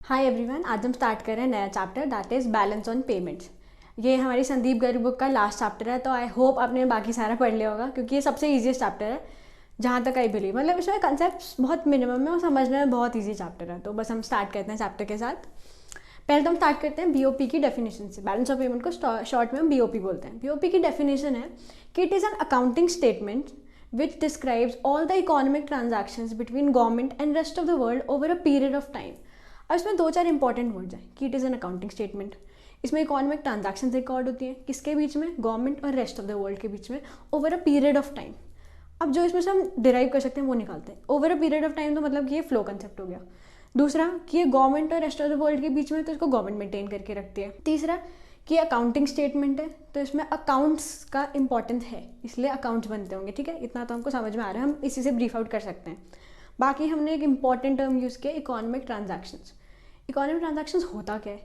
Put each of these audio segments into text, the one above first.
Hi everyone, आज हम start कर रहे हैं नया chapter that is balance on payments. ये हमारी संदीप गर्ग बुक का लास्ट चैप्टर है, तो आई होप आपने बाकी सारा पढ़ लिया होगा क्योंकि ये सबसे ईजीएस्ट चैप्टर है जहाँ तक आई बिलीव। मतलब इसमें कंसेप्ट्स बहुत मिनिमम है और समझने में बहुत ईजी चैप्टर है। तो बस हम स्टार्ट करते हैं चैप्टर के साथ। पहले तो हम स्टार्ट करते हैं बीओपी की डेफिनेशन से। बैलेंस ऑफ पेमेंट को शॉर्ट में हम बीओपी बोलते हैं। बीओपी की डेफिनेशन है कि it is an accounting statement which describes all the economic transactions between government and rest of the world over a period of time। अब इसमें दो चार इंपॉर्टेंट वर्ड्स हैं कि it is an accounting statement. इसमें economic transactions record होती हैं किसके बीच में, गवर्नमेंट और रेस्ट ऑफ द वर्ल्ड के बीच में, over a period of time. अब जो इसमें से हम डिराइव कर सकते हैं वो निकालते हैं। Over a period of time तो मतलब कि ये फ्लो कंसेप्ट हो गया। दूसरा कि ये गवर्नमेंट और रेस्ट ऑफ द वर्ल्ड के बीच में, तो इसको गवर्नमेंट मेंटेन करके रखती है। तीसरा कि अकाउंटिंग स्टेटमेंट है तो इसमें अकाउंट्स का इंपॉर्टेंस है, इसलिए अकाउंट्स बनते होंगे। ठीक है, इतना तो हमको समझ में आ रहा है, हम इसी से ब्रीफ आउट कर सकते हैं। बाकी हमने एक इंपॉर्टेंट टर्म यूज़ किया, इकोनॉमिक ट्रांजैक्शंस। इकोनॉमिक ट्रांजैक्शंस होता क्या है?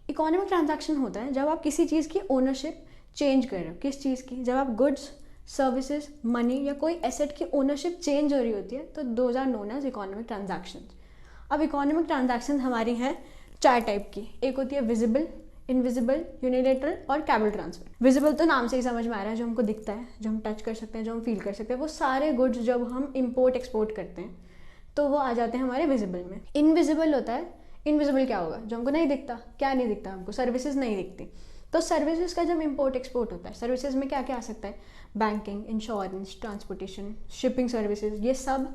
इकोनॉमिक ट्रांजैक्शन होता है जब आप किसी चीज़ की ओनरशिप चेंज कर रहे हो। किस चीज़ की? जब आप गुड्स, सर्विसेज, मनी या कोई एसेट की ओनरशिप चेंज हो रही होती है, तो those are known as economic transactions. अब इकोनॉमिक ट्रांजैक्शन हमारी हैं चार टाइप की। एक होती है विजिबल, इनविजिबल, यूनिलेटरल और कैपिटल ट्रांसफर। विजिबल तो नाम से ही समझ में आ रहा है, जो हमको दिखता है, जो हम टच कर सकते हैं, जो हम फील कर सकते हैं। वो सारे गुड्स जब हम इंपोर्ट एक्सपोर्ट करते हैं तो वो आ जाते हैं हमारे विजिबल में। इनविजिबल होता है, इनविजिबल क्या होगा? जो हमको नहीं दिखता। क्या नहीं दिखता हमको? सर्विसेज नहीं दिखती। तो सर्विसेज का जब इंपोर्ट एक्सपोर्ट होता है, सर्विसेज में क्या क्या आ सकता है? Banking, insurance, transportation, shipping services, ये सब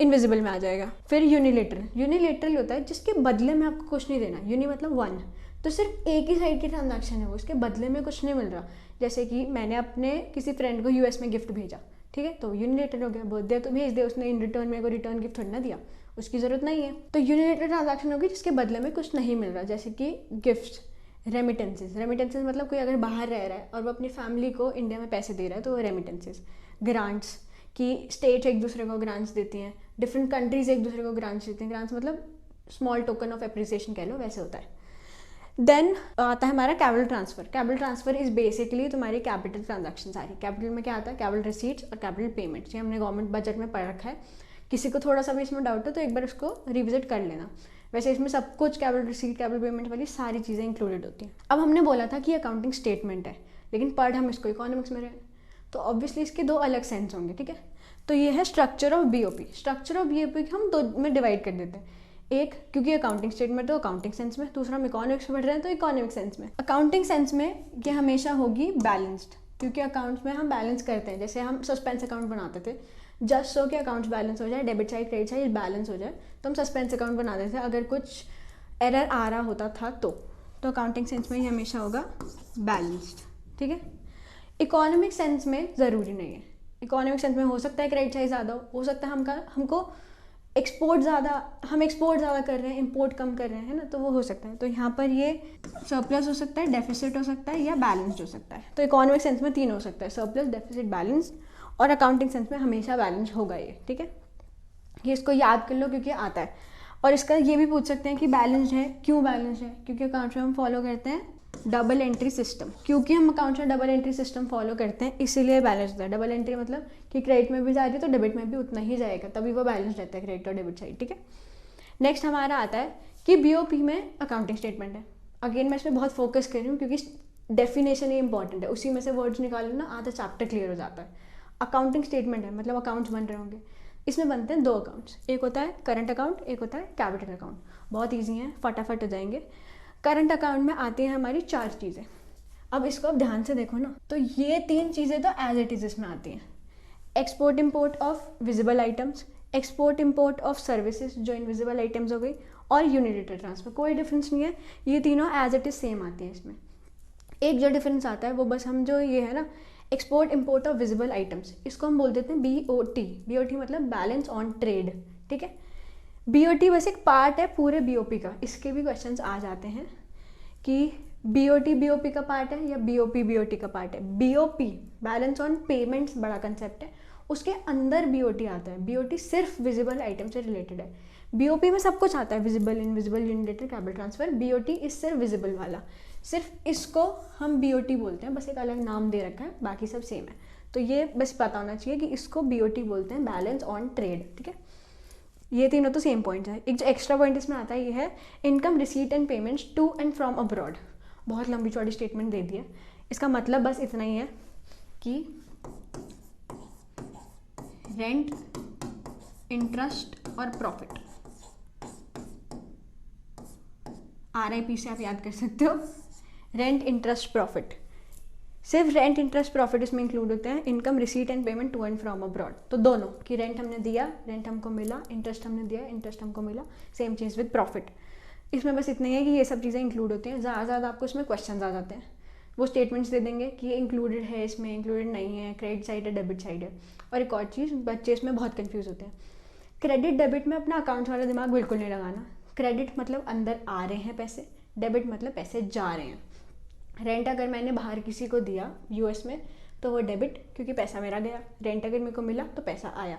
इनविजिबल में आ जाएगा। फिर यूनिलेटरल। यूनिलेटरल होता है जिसके बदले में आपको कुछ नहीं देना। यूनि मतलब वन, तो सिर्फ एक ही साइड की ट्रांजैक्शन है वो, उसके बदले में कुछ नहीं मिल रहा। जैसे कि मैंने अपने किसी फ्रेंड को यूएस में गिफ्ट भेजा, ठीक है, तो यूनिलेटरल हो गया। बर्थडे तो भेज दिया उसने, इन रिटर्न मेरे को रिटर्न गिफ्ट थोड़ी ना दिया, उसकी ज़रूरत नहीं है। तो यूनिलेटरल ट्रांजैक्शन होगी जिसके बदले में कुछ नहीं मिल रहा, जैसे कि गिफ्ट। रेमिटेंसेज। रेमिटेंसेज मतलब कोई अगर बाहर रह रहा है और वो अपनी फैमिली को इंडिया में पैसे दे रहा है, तो वो रेमिटेंसेज। ग्रांट्स कि स्टेट एक दूसरे को ग्रांट्स देती हैं, डिफरेंट कंट्रीज एक दूसरे को ग्रांट्स देती हैं। ग्रांट्स मतलब स्मॉल टोकन ऑफ एप्रिसिएशन कह लो, वैसे होता है। देन आता है हमारा capital transfer. Capital transfer is basically तुम्हारी कैपिटल ट्रांजैक्शन सारी। कैपिटल में क्या आता है? कैपिटल रिसीट्स और कैपिटल पेमेंट्स। ये हमने गवर्नमेंट बजट में पढ़ रखा है। किसी को थोड़ा सा भी इसमें डाउट है तो एक बार उसको रिविजिट कर लेना। वैसे इसमें सब कुछ कैपिटल रिसीट, कैपिटल पेमेंट वाली सारी चीज़ें इंक्लूडेड होती हैं। अब हमने बोला था कि अकाउंटिंग स्टेटमेंट है, लेकिन पढ़ हम इसको इकोनॉमिक्स में रहे, तो ऑब्वियसली इसके दो अलग सेंस होंगे। ठीक है, तो ये है structure of BOP. Structure of BOP हम दो में डिवाइड कर देते हैं। एक, क्योंकि अकाउंटिंग स्टेटमेंट तो अकाउंटिंग सेंस में, दूसरा हम इकोनॉमिक्स में पढ़ रहे हैं तो इकोनॉमिक सेंस में। अकाउंटिंग सेंस में ये हमेशा होगी बैलेंस्ड, क्योंकि अकाउंट्स में हम बैलेंस करते हैं। जैसे हम सस्पेंस अकाउंट बनाते थे जस्ट सो कि अकाउंट्स बैलेंस हो जाए, debit side credit side balance हो जाए, तो हम सस्पेंस अकाउंट बनाते थे अगर कुछ एरर आ रहा होता था तो अकाउंटिंग सेंस में ये हमेशा होगा बैलेंस्ड। ठीक है, इकोनॉमिक सेंस में ज़रूरी नहीं है। इकोनॉमिक सेंस में हो सकता है क्रेडिट साइड ज़्यादा हो सकता है हमको एक्सपोर्ट ज़्यादा कर रहे हैं, इंपोर्ट कम कर रहे हैं, है ना, तो वो हो सकता है। तो यहाँ पर ये सरप्लस हो सकता है, डेफिसिट हो सकता है या बैलेंस्ड हो सकता है। तो इकोनॉमिक सेंस में तीन हो सकता है, सरप्लस, डेफिसिट, बैलेंस। और अकाउंटिंग सेंस में हमेशा बैलेंस होगा ये। ठीक है, ये इसको याद कर लो क्योंकि आता है। और इसका ये भी पूछ सकते हैं कि बैलेंस है, क्यों बैलेंस है? क्योंकि अकाउंट्स में हम फॉलो करते हैं डबल एंट्री सिस्टम। क्योंकि हम अकाउंट्स में डबल एंट्री सिस्टम फॉलो करते हैं इसीलिए बैलेंस होता है। डबल एंट्री मतलब कि क्रेडिट में भी जा रही है तो डेबिट में भी उतना ही जाएगा, तभी वो बैलेंस रहता है, क्रेडिट और डेबिट साइड। ठीक है, नेक्स्ट हमारा आता है कि बीओपी में अकाउंटिंग स्टेटमेंट है। अगेन मैं इसमें बहुत फोकस कर रही हूँ क्योंकि डेफिनेशन ही इंपॉर्टेंट है, उसी में से वर्ड्स निकालो ना, आधा चैप्टर क्लियर हो जाता है। अकाउंटिंग स्टेटमेंट है मतलब अकाउंट्स बन रहे होंगे। इसमें बनते हैं दो अकाउंट्स, एक होता है करंट अकाउंट, एक होता है कैपिटल अकाउंट। बहुत ईजी है, फटाफट हो जाएंगे। करंट अकाउंट में आती हैं हमारी चार चीज़ें। अब इसको आप ध्यान से देखो ना, तो ये तीन चीज़ें तो एज इट इज़ इसमें आती हैं। Export import of visible items, export import of services जो इनविजिबल आइटम्स हो गई, और यूनिलेटरल ट्रांसफर। कोई डिफरेंस नहीं है, ये तीनों एज इट इज़ सेम आती है। इसमें एक जो डिफरेंस आता है वो बस हम जो ये है ना, export import of visible items, इसको हम बोल देते हैं बीओटी। बीओटी मतलब बैलेंस ऑन ट्रेड। ठीक है, बीओटी बस एक पार्ट है पूरे बीओपी का। इसके भी क्वेश्चंस आ जाते हैं कि बीओटी बीओपी का पार्ट है या बीओपी बीओटी का पार्ट है। बीओपी बैलेंस ऑन पेमेंट्स बड़ा कंसेप्ट है, उसके अंदर बीओटी आता है। बीओटी सिर्फ विजिबल आइटम से रिलेटेड है। बीओपी में सब कुछ आता है, visible, invisible, unilateral, capital transfer. BOT is सिर्फ विजिबल वाला, सिर्फ इसको हम बीओटी बोलते हैं, बस एक अलग नाम दे रखा है, बाकी सब सेम है। तो ये बस पता होना चाहिए कि इसको बीओटी बोलते हैं, बैलेंस ऑन ट्रेड। ठीक है, ये तीनों तो सेम पॉइंट्स है। एक जो एक्स्ट्रा पॉइंट इसमें आता है ये है income receipt and payments to and from abroad. बहुत लंबी चौड़ी स्टेटमेंट दे दिया। इसका मतलब बस इतना ही है कि रेंट, इंटरेस्ट और प्रॉफिट, RIP से आप याद कर सकते हो, रेंट, इंटरेस्ट, प्रॉफिट। सिर्फ रेंट, इंटरेस्ट, प्रॉफिट इसमें इंक्लूड होते हैं, income receipt and payment to and from abroad. तो दोनों कि रेंट हमने दिया, रेंट हमको मिला, इंटरेस्ट हमने दिया, इंटरेस्ट हमको मिला, सेम चीज़ विद प्रॉफिट। इसमें बस इतना ही है कि ये सब चीज़ें इंक्लूड होती हैं। ज़्यादा ज़्यादा आपको इसमें क्वेश्चन आ जाते हैं, वो स्टेटमेंट्स दे देंगे कि ये इंक्लूडेड है, इसमें इंक्लूडेड नहीं है, क्रेडिट साइड है, डेबिट साइड है। और एक और चीज़, बच्चे इसमें बहुत कन्फ्यूज़ होते हैं। क्रेडिट डेबिट में अपना अकाउंट वाला दिमाग बिल्कुल नहीं लगाना। क्रेडिट मतलब अंदर आ रहे हैं पैसे, डेबिट मतलब पैसे जा रहे हैं। रेंट अगर मैंने बाहर किसी को दिया US में तो वो डेबिट, क्योंकि पैसा मेरा गया। रेंट अगर मेरे को मिला तो पैसा आया।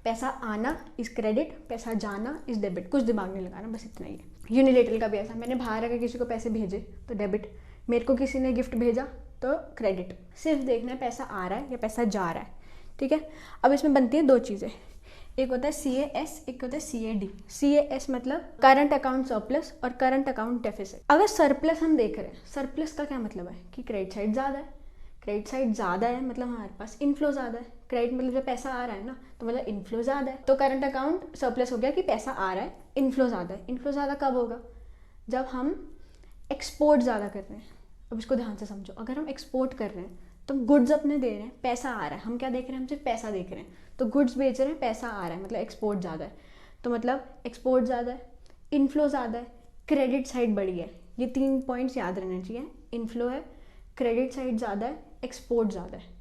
पैसा आना इस क्रेडिट, पैसा जाना इस डेबिट। कुछ दिमाग नहीं लगाना, बस इतना ही है। यूनिलेटरल का भी ऐसा, मैंने बाहर अगर किसी को पैसे भेजे तो डेबिट, मेरे को किसी ने गिफ्ट भेजा तो क्रेडिट। सिर्फ देखना है पैसा आ रहा है या पैसा जा रहा है, ठीक है। अब इसमें बनती है दो चीज़ें, एक होता है CAS, एक होता है CAD। CAS मतलब करंट अकाउंट सरप्लस और करंट अकाउंट डेफिसिट। अगर सरप्लस हम देख रहे हैं, सरप्लस का क्या मतलब है कि क्रेडिट साइड ज़्यादा है। क्रेडिट साइड ज़्यादा है मतलब हमारे पास इनफ्लो ज़्यादा है। क्रेडिट मतलब जब पैसा आ रहा है ना, तो मतलब इनफ्लो ज़्यादा है। तो करंट अकाउंट सरप्लस हो गया कि पैसा आ रहा है, इनफ्लो ज़्यादा है। इनफ्लो ज़्यादा कब होगा? जब हम एक्सपोर्ट ज़्यादा कर रहे हैं। अब इसको ध्यान से समझो, अगर हम एक्सपोर्ट कर रहे हैं तो गुड्स अपने दे रहे हैं, पैसा आ रहा है। हम क्या देख रहे हैं? हम सिर्फ पैसा देख रहे हैं। तो गुड्स बेच रहे हैं, पैसा आ रहा है, मतलब एक्सपोर्ट ज़्यादा है। तो मतलब एक्सपोर्ट ज़्यादा है, इनफ्लो ज़्यादा है, क्रेडिट साइड बढ़ी है। ये 3 पॉइंट्स याद रहने चाहिए। इनफ्लो है, क्रेडिट साइड ज़्यादा है, एक्सपोर्ट ज़्यादा है।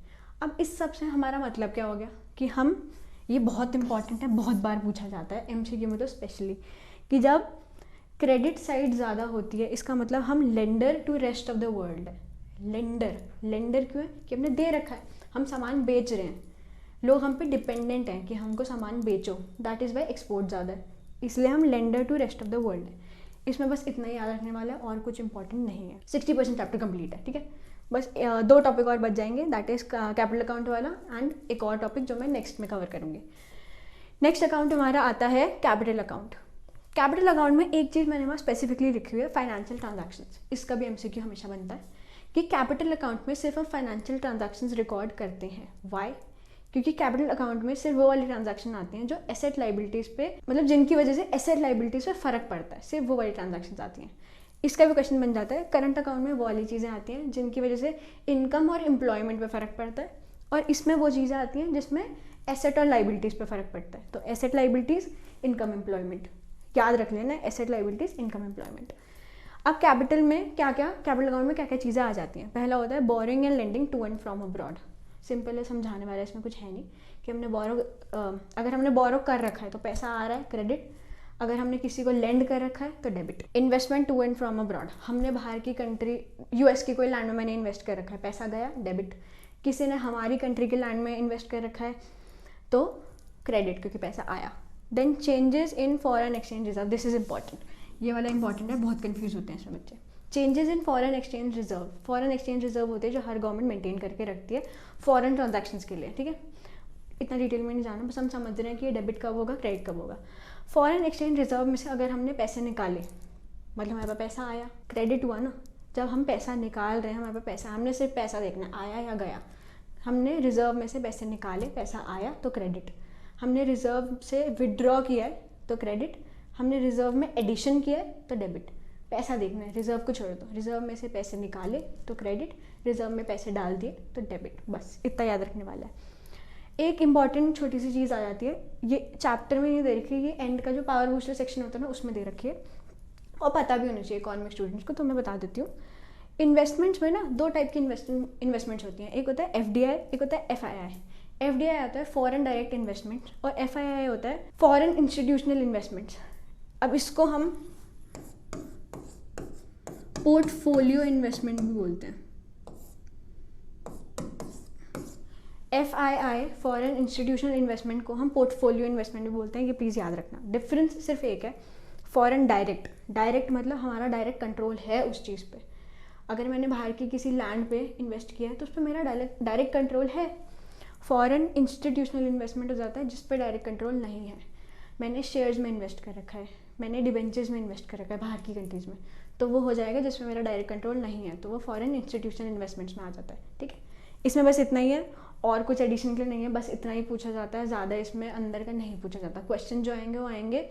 अब इस सब से हमारा मतलब क्या हो गया कि हम, ये बहुत इंपॉर्टेंट है, बहुत बार पूछा जाता है MCQ में तो स्पेशली, कि जब क्रेडिट साइड ज़्यादा होती है इसका मतलब हम lender to rest of the world है। लेंडर क्यों है? कि हमने दे रखा है, हम सामान बेच रहे हैं, लोग हम पे डिपेंडेंट हैं कि हमको सामान बेचो। दैट इज़ वाई एक्सपोर्ट ज़्यादा है, इसलिए हम lender to rest of the world है। इसमें बस इतना ही याद रखने वाला है और कुछ इंपॉर्टेंट नहीं है। 60% चैप्टर कंप्लीट है, ठीक है। बस 2 टॉपिक और बच जाएंगे, दैट इज़ कैपिटल अकाउंट वाला एंड एक और टॉपिक जो मैं नेक्स्ट में कवर करूँगी। नेक्स्ट अकाउंट हमारा आता है कैपिटल अकाउंट। कैपिटल अकाउंट में एक चीज़ मैंने वहाँ स्पेसिफिकली लिखी हुई है, फाइनेंशियल ट्रांजैक्शंस। इसका भी MCQ हमेशा बनता है कि कैपिटल अकाउंट में सिर्फ हम फाइनेंशियल ट्रांजैक्शंस रिकॉर्ड करते हैं। वाई? क्योंकि कैपिटल अकाउंट में सिर्फ वो वाली ट्रांजैक्शन आती हैं जो एसेट लाइबिलिटीज़ पे, मतलब जिनकी वजह से एसेट लाइबिलिटीज़ पे फ़र्क पड़ता है, सिर्फ वो वाली ट्रांजैक्शंस आती हैं। इसका भी क्वेश्चन बन जाता है, करंट अकाउंट में वो वाली चीज़ें आती हैं जिनकी वजह से इनकम और एम्प्लॉयमेंट पे फ़र्क पड़ता है, और इसमें वो चीज़ें आती हैं जिसमें एसेट और लाइबिलिटीज़ पे फ़र्क पड़ता है। तो एसेट लाइबिलिटीज़, इनकम एम्प्लॉयमेंट, याद रख लेना, एसेट लाइबिलिटीज़, इनकम एम्प्लॉयमेंट। अब कैपिटल में क्या क्या, कैपिटल अकाउंट में क्या क्या चीज़ें आ जाती हैं? पहला होता है borrowing and lending to and from abroad. Simple है, समझाने वाला इसमें कुछ है नहीं कि हमने अगर हमने बोरो कर रखा है तो पैसा आ रहा है, क्रेडिट। अगर हमने किसी को लेंड कर रखा है तो debit. Investment to and from abroad, हमने बाहर की कंट्री, US की कोई लैंड में मैंने इन्वेस्ट कर रखा है, पैसा गया, डेबिट। किसी ने हमारी कंट्री के लैंड में इन्वेस्ट कर रखा है तो क्रेडिट, क्योंकि पैसा आया। Then changes in foreign exchange reserve, this is important, ये वाला इंपॉर्टेंट है, बहुत कंफ्यूज होते हैं इसमें बच्चे। Changes in foreign exchange reserve, foreign exchange reserve होते हैं जो हर गवर्नमेंट मेंटेन करके रखती है फॉरेन ट्रांजैक्शंस के लिए, ठीक है। इतना डिटेल में नहीं जाना, बस हम समझ रहे हैं कि ये डेबिट कब होगा, क्रेडिट कब होगा। फॉरेन एक्सचेंज रिजर्व में से अगर हमने पैसे निकाले, मतलब हमारे पास पैसा आया, क्रेडिट हुआ ना। जब हम पैसा निकाल रहे हैं, हमारे पास पैसा, हमने सिर्फ पैसा देखना आया या गया। हमने रिजर्व में से पैसे निकाले, पैसा आया तो क्रेडिट। हमने रिजर्व से विड्रॉ किया है तो क्रेडिट। हमने रिजर्व में एडिशन किया है तो डेबिट। पैसा देखना है, रिजर्व को छोड़ दो। रिजर्व में से पैसे निकाले तो क्रेडिट, रिजर्व में पैसे डाल दिए तो डेबिट। बस इतना याद रखने वाला है। एक इंपॉर्टेंट छोटी सी चीज़ आ जाती है, ये चैप्टर में नहीं दे रखी है, ये एंड का जो पावर बूस्टर सेक्शन होता है ना उसमें दे रखी है, और पता भी होना चाहिए इकोनॉमिक स्टूडेंट्स को, तो मैं बता देती हूँ। इन्वेस्टमेंट्स में ना 2 टाइप की इन्वेस्टमेंट्स होती हैं, एक होता है FDI, एक होता है FII। FDI होता है फॉरेन डायरेक्ट इन्वेस्टमेंट और FII होता है फॉरेन इंस्टीट्यूशनल इन्वेस्टमेंट्स। अब इसको हम पोर्टफोलियो इन्वेस्टमेंट भी बोलते हैं। FII फॉरेन इंस्टीट्यूशनल इन्वेस्टमेंट को हम पोर्टफोलियो इन्वेस्टमेंट भी बोलते हैं, ये प्लीज़ याद रखना। डिफरेंस सिर्फ एक है, फॉरेन डायरेक्ट मतलब हमारा डायरेक्ट कंट्रोल है उस चीज़ पे। अगर मैंने बाहर की किसी लैंड पे इन्वेस्ट किया है तो उस पर मेरा डायरेक्ट कंट्रोल है। फॉरेन इंस्टीट्यूशनल इन्वेस्टमेंट हो जाता है जिस पे डायरेक्ट कंट्रोल नहीं है। मैंने शेयर्स में इन्वेस्ट कर रखा है, मैंने डिबेंचर्स में इन्वेस्ट कर रखा है बाहर की कंट्रीज़ में, तो वो हो जाएगा जिसमें मेरा डायरेक्ट कंट्रोल नहीं है, तो वो फॉरेन इंस्टीट्यूशन इन्वेस्टमेंट्स में आ जाता है। ठीक है, इसमें बस इतना ही है और कुछ एडिशन के लिए नहीं है, बस इतना ही पूछा जाता है, ज़्यादा इसमें अंदर का नहीं पूछा जाता। क्वेश्चन जो आएंगे वो आएंगे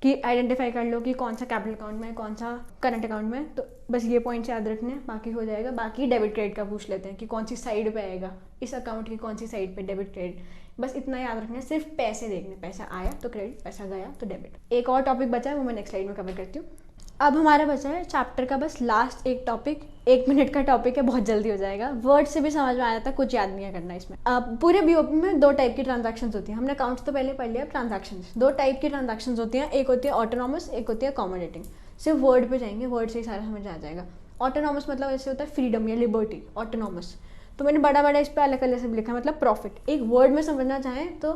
कि आइडेंटिफाई कर लो कि कौन सा कैपिटल अकाउंट में है, कौन सा करंट अकाउंट में है, तो बस ये पॉइंट्स याद रखने हैं, बाकी हो जाएगा। बाकी डेबिट क्रेडिट का पूछ लेते हैं कि कौन सी साइड पे आएगा, इस अकाउंट की कौन सी साइड पे डेबिट क्रेडिट, बस इतना याद रखना है। सिर्फ पैसे देखने, पैसा आया तो क्रेडिट, पैसा गया तो डेबिट। एक और टॉपिक बचा है, वो मैं नेक्स्ट स्लाइड में कवर करती हूँ। अब हमारा बचा है चैप्टर का बस लास्ट एक टॉपिक, 1 मिनट का टॉपिक है, बहुत जल्दी हो जाएगा, वर्ड से भी समझ में आ जाता है, कुछ याद नहीं करना इसमें। अब पूरे बीओपी में 2 टाइप की ट्रांजैक्शंस होती हैं, हमने अकाउंट्स तो पहले पढ़ लिया। ट्रांजैक्शंस 2 टाइप की ट्रांजैक्शंस होती हैं, एक होती है ऑटोनॉमस, एक होती है अकोमोडेटिंग। सिर्फ वर्ड पे जाएंगे, वर्ड से ही सारा समझ आ जाएगा। ऑटोनॉमस मतलब ऐसे होता है फ्रीडम या लिबर्टी, ऑटोनॉमस। तो मैंने बड़ा इस पर अलग अलग से लिखा है, मतलब प्रॉफिट। एक वर्ड में समझना चाहें तो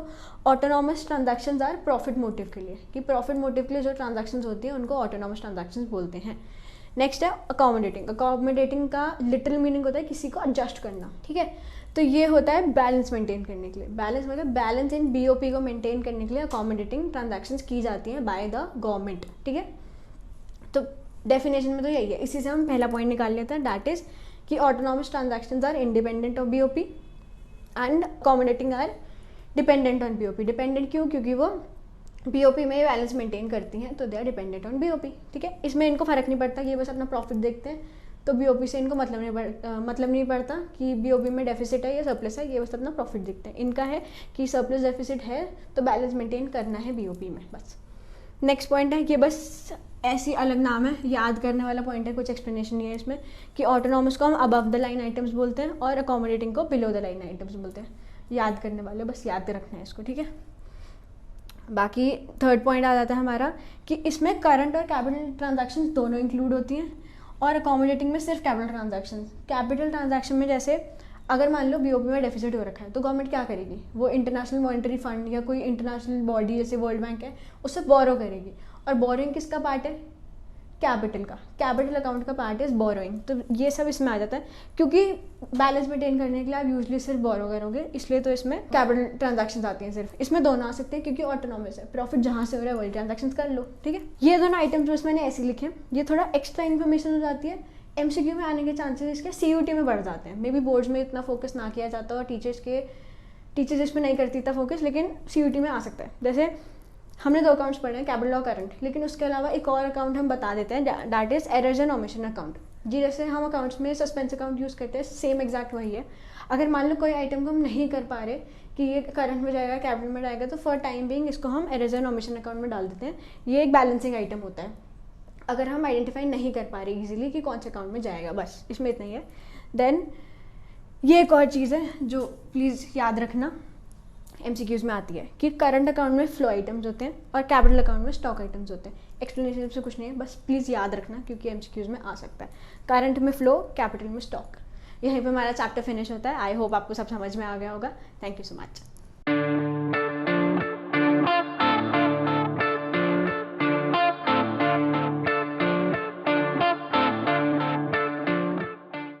autonomous transactions are profit motive के लिए, कि प्रॉफिट मोटिव के लिए जो ट्रांजैक्शंस होती हैं उनको ऑटोनॉमस ट्रांजैक्शंस बोलते हैं। नेक्स्ट है अकोमोडेटिंग। अकोमोडेटिंग का लिटरल मीनिंग होता है किसी को एडजस्ट करना। ठीक है, तो ये होता है बैलेंस मेंटेन करने के लिए। बैलेंस मतलब बैलेंस इन बीओपी को मेंटेन करने के लिए अकोमोडेटिंग ट्रांजैक्शंस की जाती हैं बाय द गवर्नमेंट। ठीक है, तो डेफिनेशन में तो यही है। इसी से हम पहला पॉइंट निकाल लेते हैं, दैट इज कि autonomous transactions are independent of BOP and accommodating are dependent on BOP. Dependent क्यों? क्योंकि वो बीओपी में बैलेंस मेंटेन करती हैं, तो they are dependent on BOP. ठीक है, इसमें इनको फर्क नहीं पड़ता कि ये बस अपना प्रॉफिट देखते हैं, तो बीओपी से इनको मतलब नहीं पड़ता कि बीओपी में डेफिसिट है या सरप्लस है, ये बस अपना प्रॉफिट देखते हैं। इनका है कि सरप्लस डेफिसिट है तो बैलेंस मेंटेन करना है बीओपी में, बस। नेक्स्ट पॉइंट है कि बस ऐसी अलग नाम है, याद करने वाला पॉइंट है, कुछ एक्सप्लेनेशन नहीं है इसमें, कि ऑटोनॉमस को हम अबव द लाइन आइटम्स बोलते हैं और अकोमोडेटिंग को बिलो द लाइन आइटम्स बोलते हैं। याद करने वाले, बस याद रखना है इसको। ठीक है, बाकी थर्ड पॉइंट आ जाता है हमारा कि इसमें करंट और कैपिटल ट्रांजैक्शन दोनों इंक्लूड होती हैं, और अकोमोडेटिंग में सिर्फ कैपिटल ट्रांजैक्शन। कैपिटल ट्रांजैक्शन में जैसे अगर मान लो बीओपी में डेफिसिट हो रखा है, तो गवर्नमेंट क्या करेगी? वो इंटरनेशनल मॉनेटरी फंड या कोई इंटरनेशनल बॉडी जैसे वर्ल्ड बैंक है, उससे बोरो करेगी। और बोरोइंग किसका पार्ट है? कैपिटल का। कैपिटल अकाउंट का पार्ट इज बोरोइंग। तो ये सब इसमें आ जाता है, क्योंकि बैलेंस मेंटेन करने के लिए आप यूजली सिर्फ बोरो करोगे, इसलिए तो इसमें कैपिटल ट्रांजैक्शंस आती हैं सिर्फ। इसमें दोनों आ सकते हैं क्योंकि ऑटोनॉमस है, प्रॉफिट जहाँ से हो रहा है वही ट्रांजैक्शंस कर लो। ठीक है, ये दोनों आइटम्स बस मैंने ऐसे लिखे, ये थोड़ा एक्स्ट्रा इन्फॉर्मेशन हो जाती है। एमसीक्यू में आने के चांसेस इसके सीयूटी में बढ़ जाते हैं। मे बी बोर्ड्स में इतना फोकस ना किया जाता और टीचर्स इसमें नहीं करती इतना फोकस, लेकिन सीयूटी में आ सकता है। जैसे हमने 2 अकाउंट्स पढ़े हैं, कैपिटल और करंट, लेकिन उसके अलावा एक और अकाउंट हम बता देते हैं, that is errors and omission account. जी, जैसे हम अकाउंट्स में सस्पेंस अकाउंट यूज़ करते हैं, सेम एग्जैक्ट वही है। अगर मान लो कोई आइटम को हम नहीं कर पा रहे कि ये करंट में जाएगा, कैपिटल में जाएगा, तो फॉर टाइम बिंग इसको हम एरर्स एंड ओमिशन अकाउंट में डाल देते हैं। ये एक बैलेंसिंग आइटम होता है अगर हम आइडेंटिफाई नहीं कर पा रहे इजीली कि कौन से अकाउंट में जाएगा, बस इसमें इतना ही है। देन ये एक और चीज़ है जो प्लीज़ याद रखना, एमसीक्यूज में आती है, कि करंट अकाउंट में फ्लो आइटम्स होते हैं और कैपिटल अकाउंट में स्टॉक आइटम्स होते हैं। एक्सप्लेनेशन से कुछ नहीं है, बस प्लीज़ याद रखना क्योंकि एमसीक्यूज में आ सकता है। करंट में फ्लो, कैपिटल में स्टॉक। यहीं पे हमारा चैप्टर फिनिश होता है। आई होप आपको सब समझ में आ गया होगा। Thank you so much.